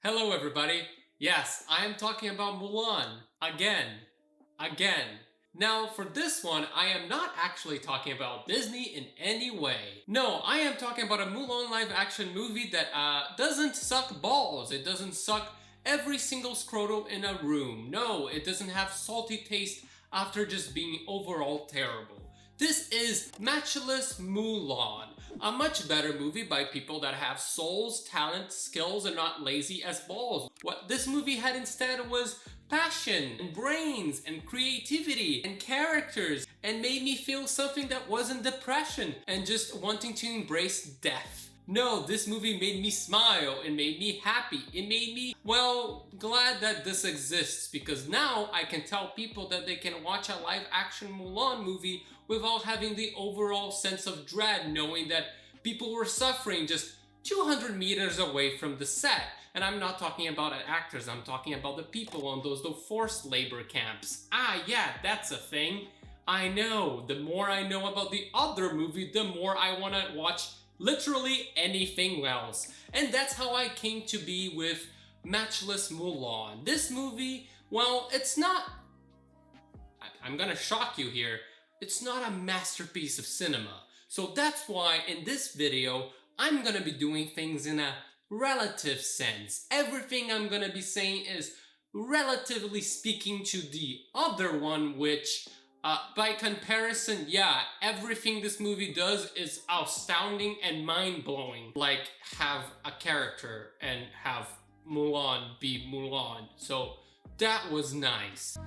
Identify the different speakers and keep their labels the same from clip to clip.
Speaker 1: Hello everybody. Yes, I am talking about Mulan. Again. Now for this one, I am not actually talking about Disney in any way. No, I am talking about a Mulan live action movie that doesn't suck balls. It doesn't suck every single scrotum in a room. No, it doesn't have salty taste after just being overall terrible. This is Matchless Mulan, a much better movie by people that have souls, talent, skills, and not lazy as balls. What this movie had instead was passion, and brains, and creativity, and characters, and made me feel something that wasn't depression, and just wanting to embrace death. No, this movie made me smile, it made me happy, it made me, well, glad that this exists, because now I can tell people that they can watch a live action Mulan movie without having the overall sense of dread, knowing that people were suffering just 200 meters away from the set. And I'm not talking about actors, I'm talking about the people on those forced labor camps. Ah, yeah, that's a thing. I know, the more I know about the other movie, the more I want to watch literally anything else. And that's how I came to be with Matchless Mulan. This movie, well, it's not... I'm gonna shock you here. It's not a masterpiece of cinema. So that's why in this video, I'm gonna be doing things in a relative sense. Everything I'm gonna be saying is relatively speaking to the other one, which by comparison, yeah, everything this movie does is astounding and mind-blowing. Like, have a character and have Mulan be Mulan. So that was nice.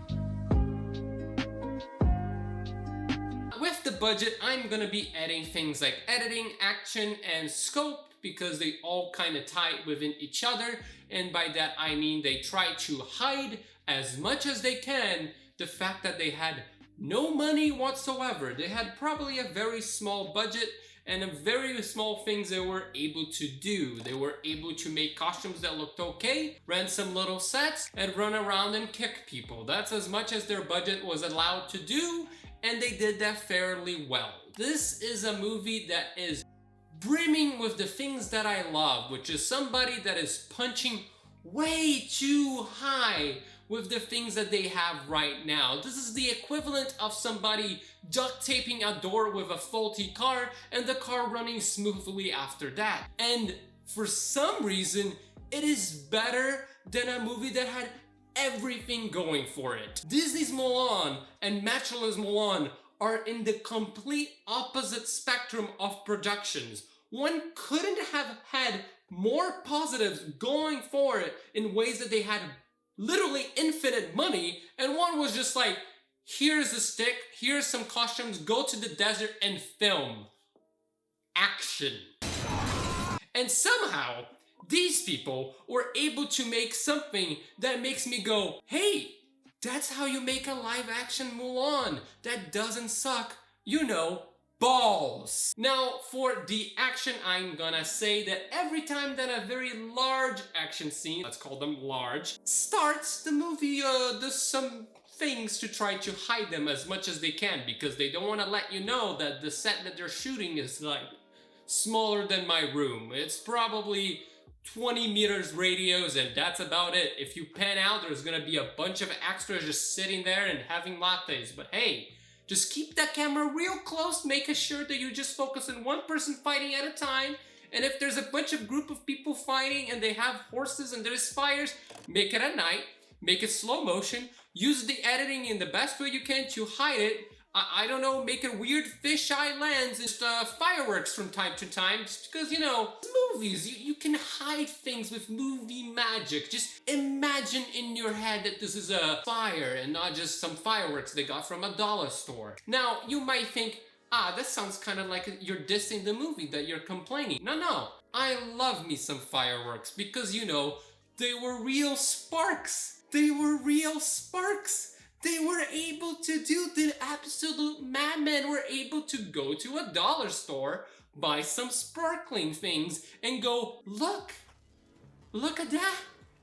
Speaker 1: With the budget, I'm gonna be adding things like editing, action, and scope because they all kind of tie within each other. And by that I mean they try to hide as much as they can the fact that they had no money whatsoever. They had probably a very small budget and a very small things they were able to do. They were able to make costumes that looked okay, rent some little sets, and run around and kick people. That's as much as their budget was allowed to do, and they did that fairly well. This is a movie that is brimming with the things that I love, which is somebody that is punching way too high with the things that they have right now. This is the equivalent of somebody duct taping a door with a faulty car and the car running smoothly after that. And for some reason, it is better than a movie that had everything going for it. Disney's Mulan and Matchless Mulan are in the complete opposite spectrum of productions. One couldn't have had more positives going for it in ways that they had literally infinite money, and one was just like, here's a stick, here's some costumes, go to the desert and film. Action. And somehow, these people were able to make something that makes me go, hey, that's how you make a live action Mulan that doesn't suck, you know, balls. Now, for the action, I'm gonna say that every time that a very large action scene, let's call them large, starts, the movie does some things to try to hide them as much as they can, because they don't want to let you know that the set that they're shooting is like smaller than my room. It's probably 20 meters radius and that's about it. If you pan out, there's gonna be a bunch of extras just sitting there and having lattes, but hey, just keep that camera real close, making sure that you just focus on one person fighting at a time. And if there's a bunch of group of people fighting and they have horses and there's fires, make it at night, make it slow motion, use the editing in the best way you can to hide it. I don't know, make a weird fisheye lens and just fireworks from time to time, just because, you know, movies, you can hide things with movie magic. Just imagine in your head that this is a fire and not just some fireworks they got from a dollar store. Now, you might think, that sounds kind of like you're dissing the movie, that you're complaining. No, I love me some fireworks because, you know, they were real sparks. They were real sparks. They were able to do the absolute madmen were able to go to a dollar store, buy some sparkling things, and go, look at that.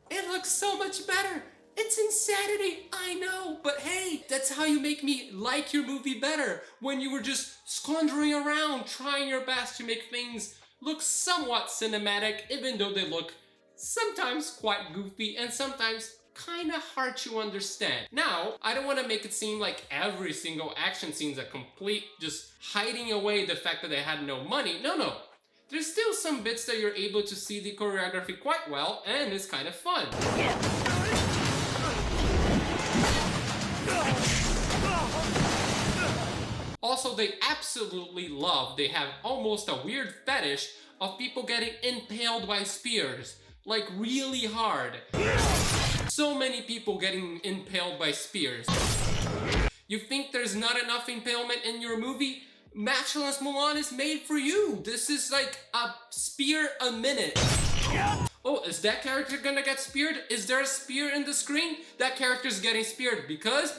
Speaker 1: It looks so much better. It's insanity, I know, but hey, that's how you make me like your movie better, when you were just squandering around, trying your best to make things look somewhat cinematic, even though they look sometimes quite goofy, and sometimes kinda hard to understand. Now, I don't want to make it seem like every single action scene is a complete just hiding away the fact that they had no money. No. There's still some bits that you're able to see the choreography quite well, and it's kind of fun. Also, they absolutely love, they have almost a weird fetish of people getting impaled by spears. Like really hard. So many people getting impaled by spears. You think there's not enough impalement in your movie? Matchless Mulan is made for you. This is like a spear a minute. Oh, is that character gonna get speared? Is there a spear in the screen? That character's getting speared because...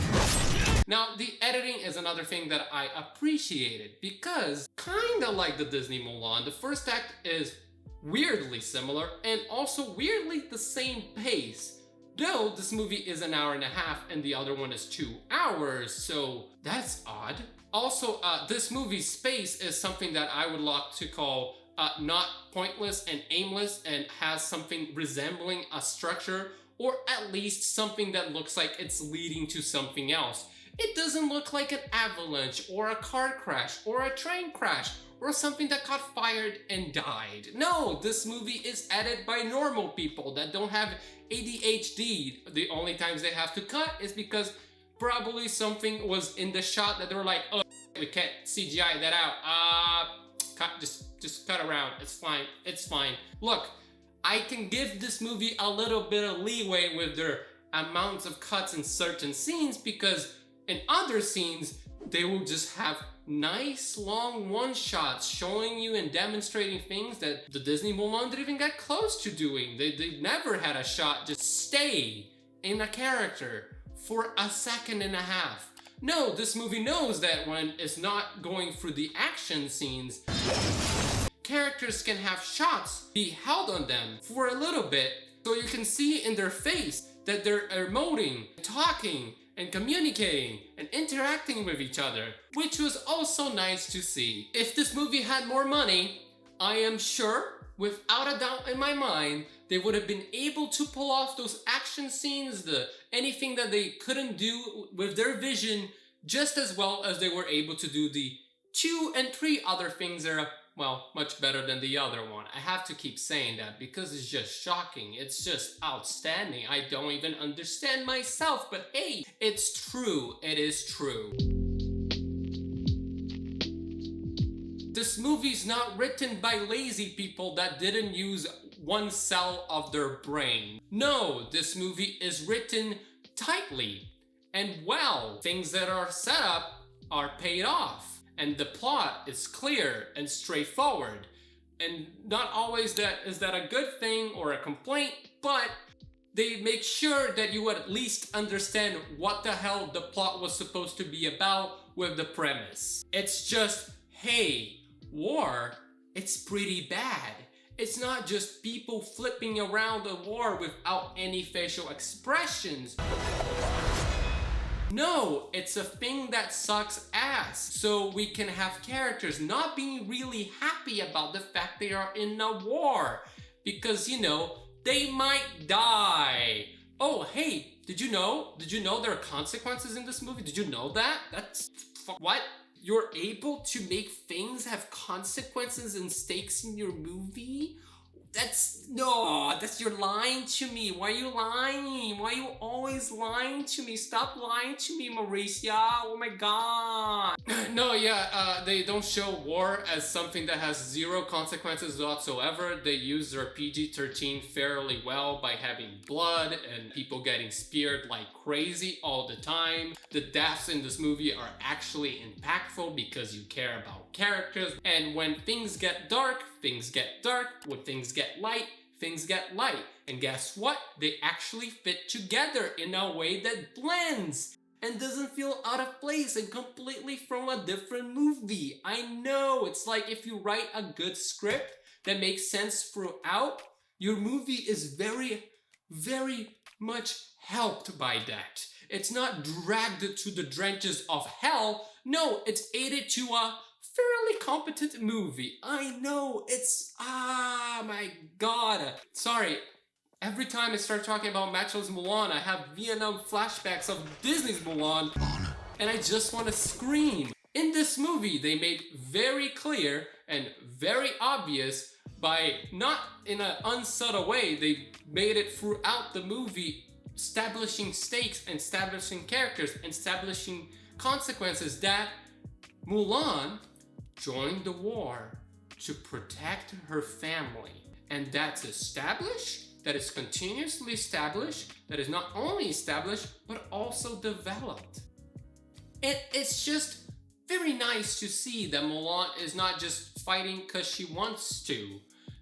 Speaker 1: Now, the editing is another thing that I appreciated because, kinda like the Disney Mulan, the first act is weirdly similar and also weirdly the same pace. Though this movie is an hour and a half and the other one is 2 hours, so that's odd. Also, this movie's space is something that I would like to call not pointless and aimless and has something resembling a structure, or at least something that looks like it's leading to something else. It doesn't look like an avalanche or a car crash or a train crash or something that caught fired and died. No, this movie is edited by normal people that don't have ADHD. The only times they have to cut is because probably something was in the shot that they were like, oh, we can't CGI that out. Cut, just cut around. It's fine. Look, I can give this movie a little bit of leeway with their amounts of cuts in certain scenes because in other scenes, they will just have nice long one-shots showing you and demonstrating things that the Disney Mulan didn't even get close to doing. They never had a shot just stay in a character for a second and a half. No, this movie knows that when it's not going through the action scenes, characters can have shots be held on them for a little bit so you can see in their face that they're emoting, talking, and communicating and interacting with each other, which was also nice to see. If this movie had more money, I am sure, without a doubt in my mind, they would have been able to pull off those action scenes, anything that they couldn't do with their vision, just as well as they were able to do the 2 and 3 other things that are, well, much better than the other one. I have to keep saying that because it's just shocking. It's just outstanding. I don't even understand myself, but hey, it's true. It is true. This movie's not written by lazy people that didn't use one cell of their brain. No, this movie is written tightly and well. Things that are set up are paid off. And the plot is clear and straightforward. And not always is that a good thing or a complaint, but they make sure that you at least understand what the hell the plot was supposed to be about with the premise. It's just, hey, war, it's pretty bad. It's not just people flipping around the war without any facial expressions. No, it's a thing that sucks ass. So we can have characters not being really happy about the fact they are in a war. Because, you know, they might die. Oh, hey, did you know there are consequences in this movie? Did you know that? What? You're able to make things have consequences and stakes in your movie? You're lying to me. Why are you lying? Why are you always lying to me? Stop lying to me, Mauricia. Oh my god. No, yeah, they don't show war as something that has 0 consequences whatsoever. They use their PG-13 fairly well by having blood and people getting speared like crazy all the time. The deaths in this movie are actually impactful because you care about characters. And when things get dark, things get dark. When things get light, things get light. And guess what? They actually fit together in a way that blends and doesn't feel out of place and completely from a different movie. I know, it's like if you write a good script that makes sense throughout, your movie is very, very much helped by that. It's not dragged to the drenches of hell. No, it's aided to a fairly competent movie. I know, it's, my god. Sorry, Every time I start talking about Matchless Mulan, I have Vietnam flashbacks of Disney's Mulan, and I just want to scream. In this movie, they made very clear and very obvious by not in an unsubtle way, they made it throughout the movie, establishing stakes and establishing characters and establishing consequences that Mulan joined the war to protect her family. And that's established, that is continuously established, that is not only established, but also developed. It's just very nice to see that Mulan is not just fighting because she wants to.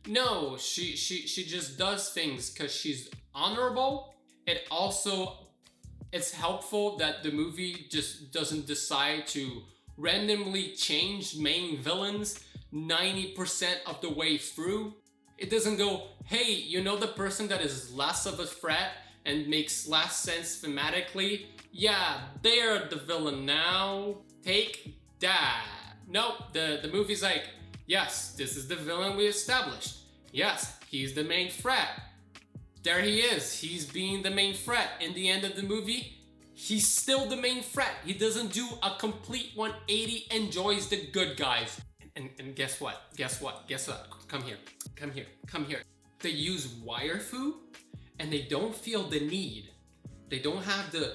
Speaker 1: No, she just does things because she's honorable. It's helpful that the movie just doesn't decide to randomly change main villains 90% of the way through. It doesn't go, hey, you know the person that is less of a threat and makes less sense thematically? Yeah, they're the villain now. Take that. Nope, the movie's like, yes, this is the villain we established. Yes, he's the main threat. There he is, he's being the main threat. In the end of the movie, he's still the main threat. He doesn't do a complete 180 and joins the good guys. And guess what? Guess what? Guess what? Come here. Come here. Come here. They use wire fu and they don't feel the need. They don't have the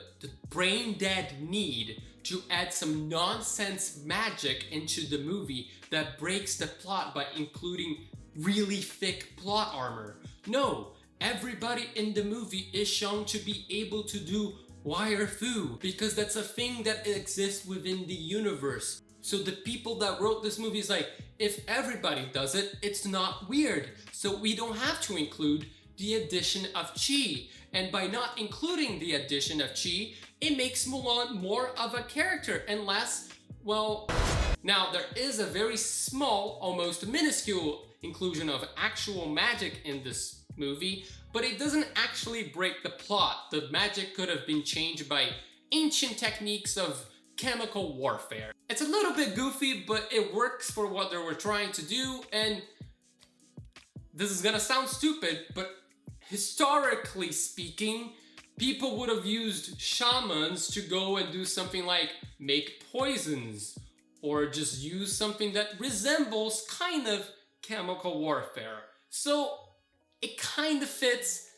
Speaker 1: brain dead need to add some nonsense magic into the movie that breaks the plot by including really thick plot armor. No, everybody in the movie is shown to be able to do wire fu because that's a thing that exists within the universe. So the people that wrote this movie is like, if everybody does it, it's not weird. So we don't have to include the addition of Chi. And by not including the addition of Chi, it makes Mulan more of a character and less, well, now there is a very small, almost minuscule inclusion of actual magic in this movie, but it doesn't actually break the plot. The magic could have been changed by ancient techniques of chemical warfare. It's a little bit goofy, but it works for what they were trying to do, and this is gonna sound stupid, but historically speaking, people would have used shamans to go and do something like make poisons, or just use something that resembles kind of chemical warfare. So it kind of fits.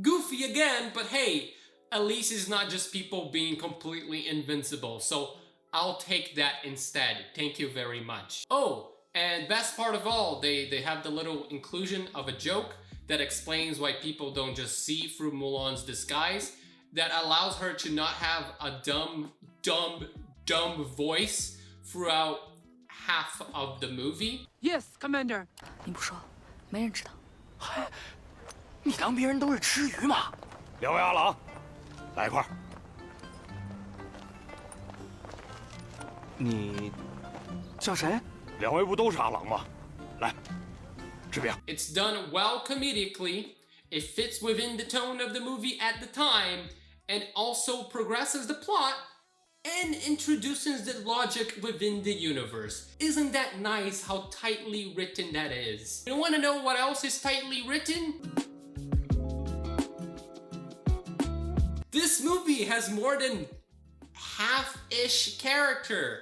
Speaker 1: Goofy again, but hey, at least it's not just people being completely invincible. So I'll take that instead. Thank you very much. Oh, and best part of all, they have the little inclusion of a joke that explains why people don't just see through Mulan's disguise, that allows her to not have a dumb voice throughout half of the movie.
Speaker 2: Yes, Commander.
Speaker 3: 你不说，没人知道。
Speaker 4: 嗨，你当别人都是吃鱼吗？两位阿郎，来一块儿。你叫谁？两位不都是阿郎吗？来，这边。
Speaker 1: It's done well comedically. It fits within the tone of the movie at the time, and also progresses the plot and introduces the logic within the universe. Isn't that nice how tightly written that is? You want to know what else is tightly written? This movie has more than half-ish character.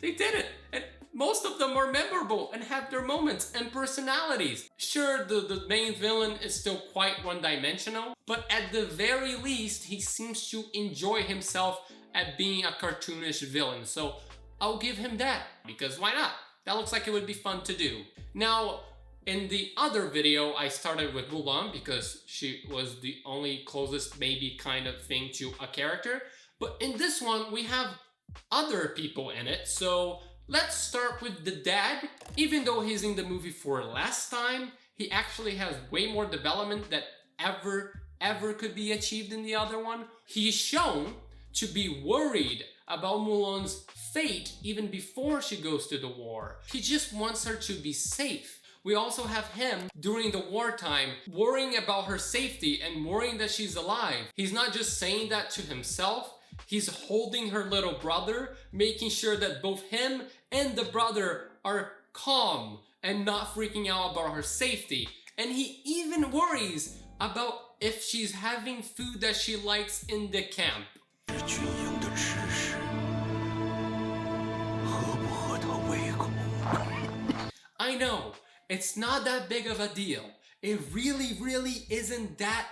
Speaker 1: They did it, and most of them are memorable and have their moments and personalities. Sure, the main villain is still quite one-dimensional, but at the very least, he seems to enjoy himself at being a cartoonish villain. So I'll give him that, because why not? That looks like it would be fun to do. Now, in the other video, I started with Mulan because she was the only closest maybe kind of thing to a character. But in this one, we have other people in it. So let's start with the dad. Even though he's in the movie for less time, he actually has way more development that ever could be achieved in the other one. He's shown to be worried about Mulan's fate even before she goes to the war. He just wants her to be safe. We also have him during the wartime worrying about her safety and worrying that she's alive. He's not just saying that to himself, he's holding her little brother, making sure that both him and the brother are calm and not freaking out about her safety. And he even worries about if she's having food that she likes in the camp.
Speaker 4: 军营的吃食合不合他胃口？
Speaker 1: I know, it's not that big of a deal. It really isn't that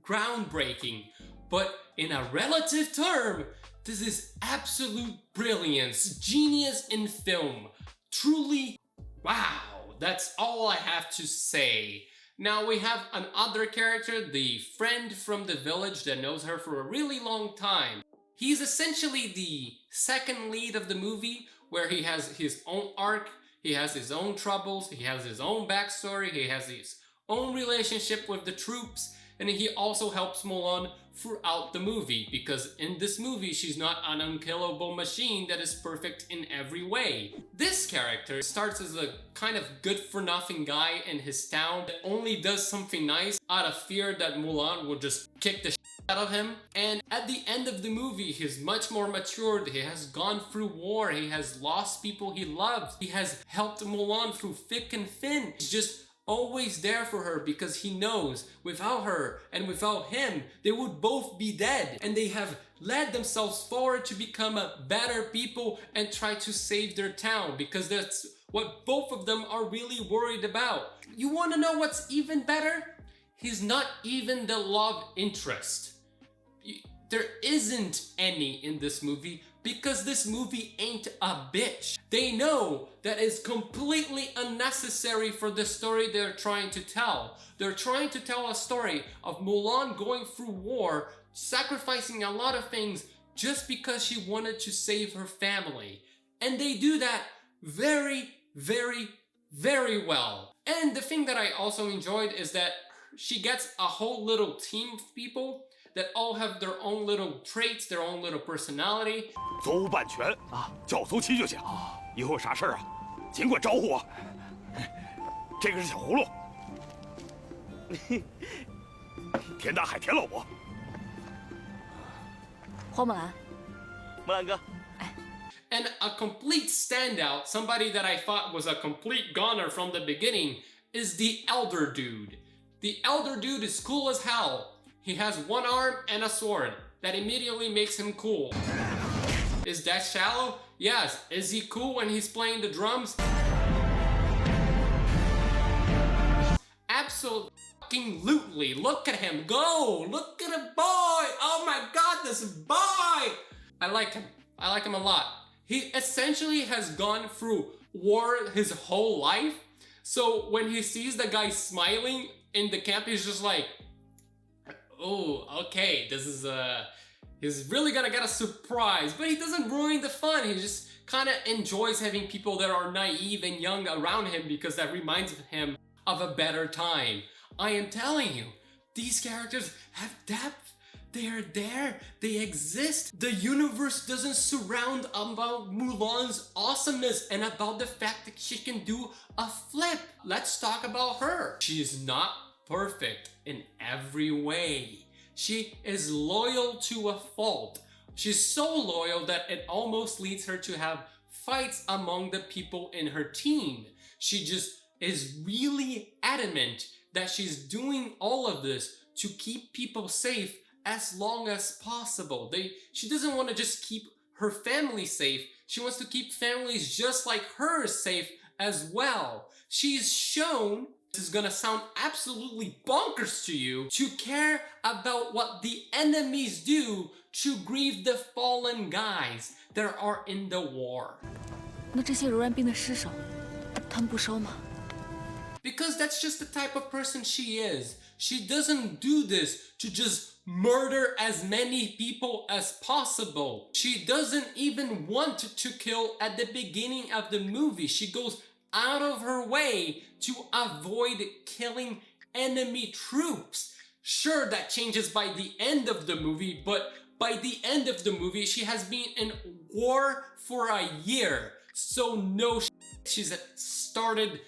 Speaker 1: groundbreaking. But in a relative term, this is absolute brilliance, genius in film. Truly, wow, that's all I have to say. Now we have another character, the friend from the village that knows her for a really long time. He's essentially the second lead of the movie, where he has his own arc, he has his own troubles, he has his own backstory, he has his own relationship with the troops, and he also helps Mulan throughout the movie, because in this movie she's not an unkillable machine that is perfect in every way. This character starts as a kind of good-for-nothing guy in his town that only does something nice out of fear that Mulan will just kick the shit out of him. And at the end of the movie, he's much more matured, he has gone through war, he has lost people he loves, he has helped Mulan through thick and thin. He's just always there for her because he knows without her and without him, they would both be dead. And they have led themselves forward to become better people and try to save their town, because that's what both of them are really worried about. You want to know what's even better? He's not even the love interest. There isn't any in this movie because this movie ain't a bitch. They know that is completely unnecessary for the story they're trying to tell. They're trying to tell a story of Mulan going through war, sacrificing a lot of things just because she wanted to save her family. And they do that very well. And the thing that I also enjoyed is that she gets a whole little team of people that all have their own little traits, their own little personality.
Speaker 4: 左无版权啊，叫足齐就行。以后有啥事儿啊，尽管招呼我。这个是小葫芦，田大海田老伯，
Speaker 3: 花木兰，
Speaker 4: 木兰哥。
Speaker 1: And a complete standout, somebody that I thought was a complete goner from the beginning, is the elder dude. The elder dude is cool as hell. He has one arm and a sword. That immediately makes him cool. Is that shallow? Yes. Is he cool when he's playing the drums? Absolutely. Look at him go. Look at him, boy. Oh my god, this boy. I like him. I like him a lot. He essentially has gone through war his whole life. So when he sees the guy smiling in the camp, he's just like, oh, okay, this is he's really gonna get a surprise, but he doesn't ruin the fun. He just kind of enjoys having people that are naive and young around him because that reminds him of a better time. I am telling you, these characters have depth. They are there, they exist. The universe doesn't surround about Mulan's awesomeness and about the fact that she can do a flip. Let's talk about her. She's not perfect in every way. She is loyal to a fault. She's so loyal that it almost leads her to have fights among the people in her team. She just is really adamant that she's doing all of this to keep people safe as long as possible. She doesn't want to just keep her family safe. She wants to keep families just like hers safe as well. She's shown, this is gonna sound absolutely bonkers to you, to care about what the enemies do to grieve the fallen guys that are in the war.
Speaker 3: 那这些柔软病的尸首，他们不收吗？
Speaker 1: Because that's just the type of person she is. She doesn't do this to just murder as many people as possible. She doesn't even want to kill at the beginning of the movie. She goes out of her way to avoid killing enemy troops. Sure, that changes by the end of the movie, but by the end of the movie, she has been in war for a year. So no, she's started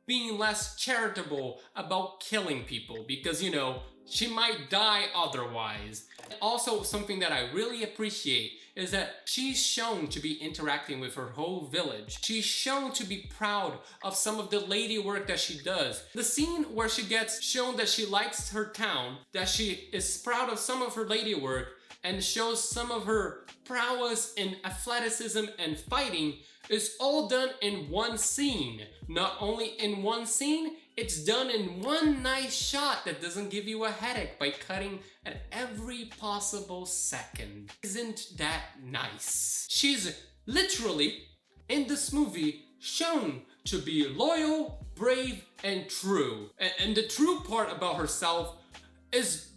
Speaker 1: being less charitable about killing people because, you know, she might die otherwise. Also, something that I really appreciate is that she's shown to be interacting with her whole village. She's shown to be proud of some of the lady work that she does. The scene where she gets shown that she likes her town, that she is proud of some of her lady work, and shows some of her prowess in athleticism and fighting is all done in one scene. Not only in one scene, it's done in one nice shot that doesn't give you a headache by cutting at every possible second. Isn't that nice? She's literally, in this movie, shown to be loyal, brave, and true. And the true part about herself is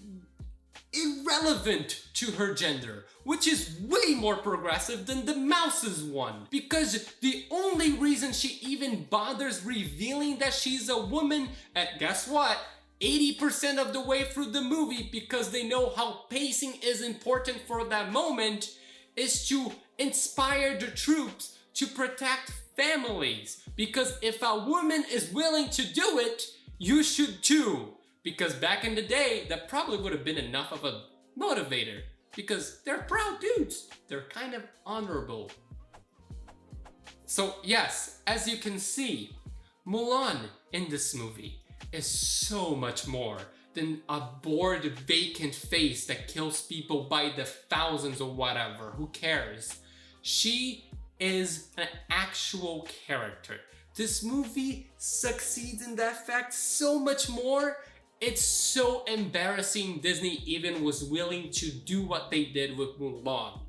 Speaker 1: irrelevant to her gender, which is way more progressive than the mouse's one. Because the only reason she even bothers revealing that she's a woman at, guess what, 80% of the way through the movie, because they know how pacing is important for that moment, is to inspire the troops to protect families. Because if a woman is willing to do it, you should too. Because back in the day, that probably would have been enough of a motivator. Because they're proud dudes. They're kind of honorable. So yes, as you can see, Mulan in this movie is so much more than a bored, vacant face that kills people by the thousands or whatever. Who cares? She is an actual character. This movie succeeds in that fact so much more. It's so embarrassing Disney even was willing to do what they did with Mulan.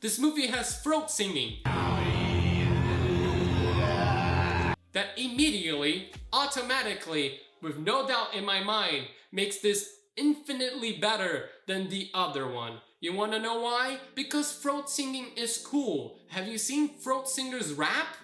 Speaker 1: This movie has throat singing that immediately, automatically, with no doubt in my mind, makes this infinitely better than the other one. You wanna know why? Because throat singing is cool. Have you seen throat singers rap?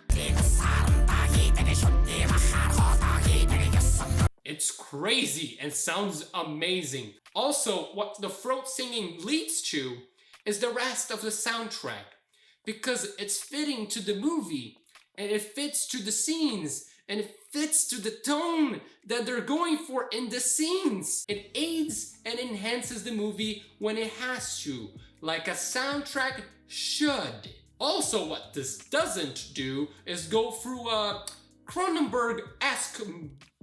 Speaker 1: It's crazy and sounds amazing. Also, what the throat singing leads to is the rest of the soundtrack. Because it's fitting to the movie, and it fits to the scenes, and it fits to the tone that they're going for in the scenes. It aids and enhances the movie when it has to, like a soundtrack should. Also, what this doesn't do is go through a Cronenberg-esque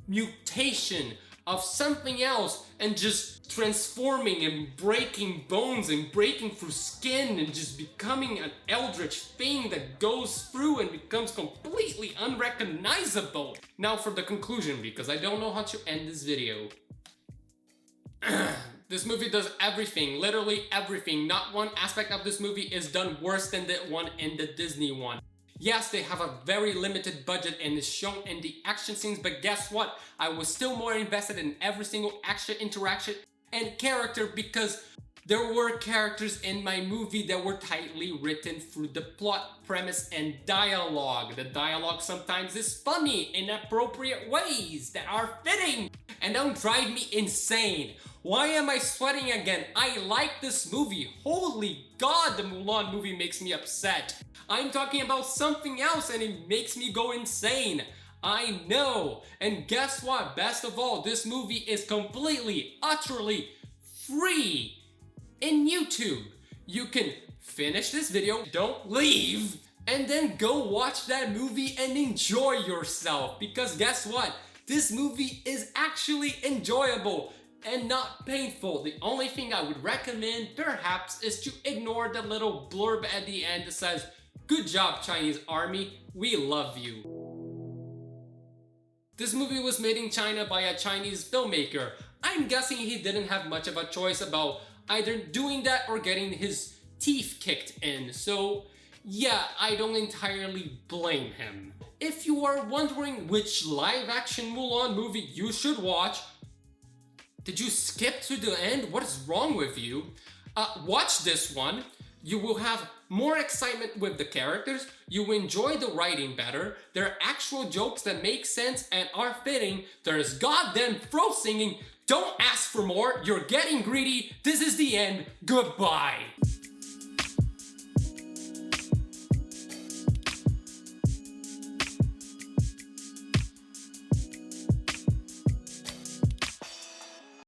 Speaker 1: mutation of something else and just transforming and breaking bones and breaking through skin and just becoming an eldritch thing that goes through and becomes completely unrecognizable. Now for the conclusion, because I don't know how to end this video. This movie does everything, literally everything. Not one aspect of this movie is done worse than the one in the Disney one. Yes, they have a very limited budget and is shown in the action scenes, but guess what? I was still more invested in every single action interaction and character because there were characters in my movie that were tightly written through the plot, premise, and dialogue. The dialogue sometimes is funny in appropriate ways that are fitting and don't drive me insane. Why am I sweating again? I like this movie. Holy God, the Mulan movie makes me upset. I'm talking about something else and it makes me go insane. I know. And guess what? Best of all, this movie is completely, utterly free in YouTube. You can finish this video, don't leave, and then go watch that movie and enjoy yourself. Because guess what? This movie is actually enjoyable and not painful. The only thing I would recommend, perhaps, is to ignore the little blurb at the end that says, "Good job, Chinese army, we love you." This movie was made in China by a Chinese filmmaker. I'm guessing he didn't have much of a choice about either doing that or getting his teeth kicked in. So yeah, I don't entirely blame him. If you are wondering which live-action Mulan movie you should watch, did you skip to the end? What is wrong with you? Watch this one. You will have more excitement with the characters, you will enjoy the writing better, there are actual jokes that make sense and are fitting, there's goddamn throat singing, don't ask for more, you're getting greedy, this is the end, goodbye.